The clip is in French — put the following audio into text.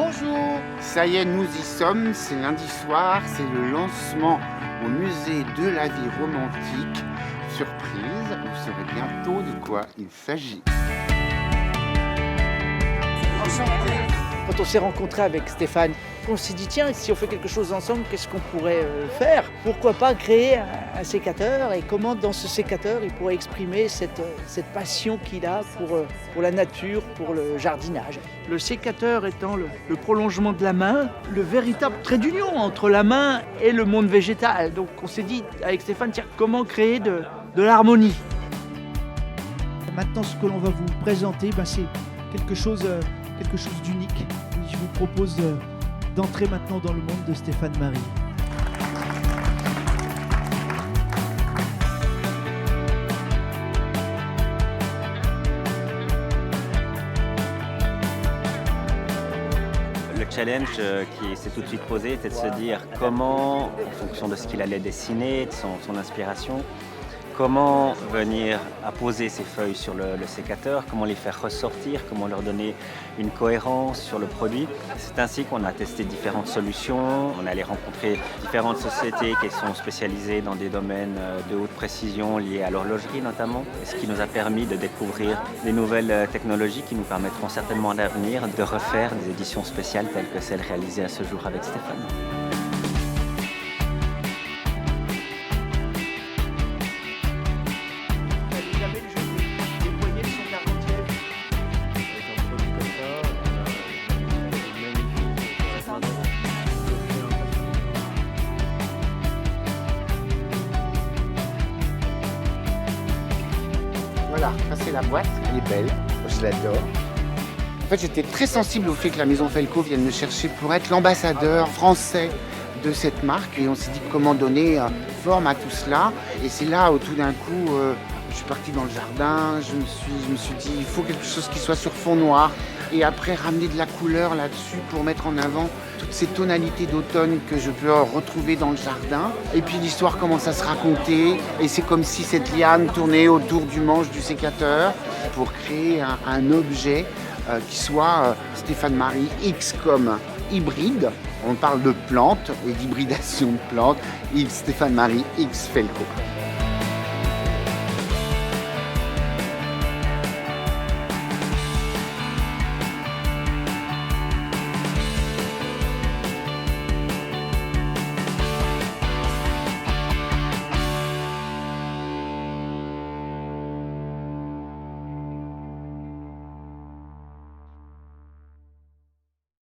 Bonjour. Ça y est, nous y sommes, c'est lundi soir, c'est le lancement au musée de la vie romantique. Surprise, vous saurez bientôt de quoi il s'agit. Enchanté. Quand on s'est rencontré avec Stéphane, on s'est dit tiens, si on fait quelque chose ensemble, qu'est-ce qu'on pourrait faire? Pourquoi pas créer un sécateur et comment dans ce sécateur il pourrait exprimer cette passion qu'il a pour la nature, pour le jardinage. Le sécateur étant le prolongement de la main, le véritable trait d'union entre la main et le monde végétal. Donc on s'est dit avec Stéphane, tiens, comment créer de l'harmonie? Maintenant ce que l'on va vous présenter, c'est quelque chose d'unique. Je vous propose d'entrer maintenant dans le monde de Stéphane Marie. Le challenge qui s'est tout de suite posé était de se dire comment, en fonction de ce qu'il allait dessiner, de son inspiration, comment venir apposer ces feuilles sur le sécateur, comment les faire ressortir, comment leur donner une cohérence sur le produit. C'est ainsi qu'on a testé différentes solutions. On est allé rencontrer différentes sociétés qui sont spécialisées dans des domaines de haute précision liés à l'horlogerie notamment, ce qui nous a permis de découvrir des nouvelles technologies qui nous permettront certainement à l'avenir de refaire des éditions spéciales telles que celles réalisées à ce jour avec Stéphane. Voilà, ça c'est la boîte, elle est belle, je l'adore. En fait, j'étais très sensible au fait que la maison Felco vienne me chercher pour être l'ambassadeur français de cette marque. Et on s'est dit comment donner forme à tout cela. Et c'est là où tout d'un coup, je suis parti dans le jardin, je me suis dit il faut quelque chose qui soit sur fond noir. Et après ramener de la couleur là-dessus pour mettre en avant toutes ces tonalités d'automne que je peux retrouver dans le jardin. Et puis l'histoire commence à se raconter et c'est comme si cette liane tournait autour du manche du sécateur pour créer un objet qui soit Stéphane Marie X comme hybride. On parle de plantes et d'hybridation de plantes. Stéphane Marie X Felco.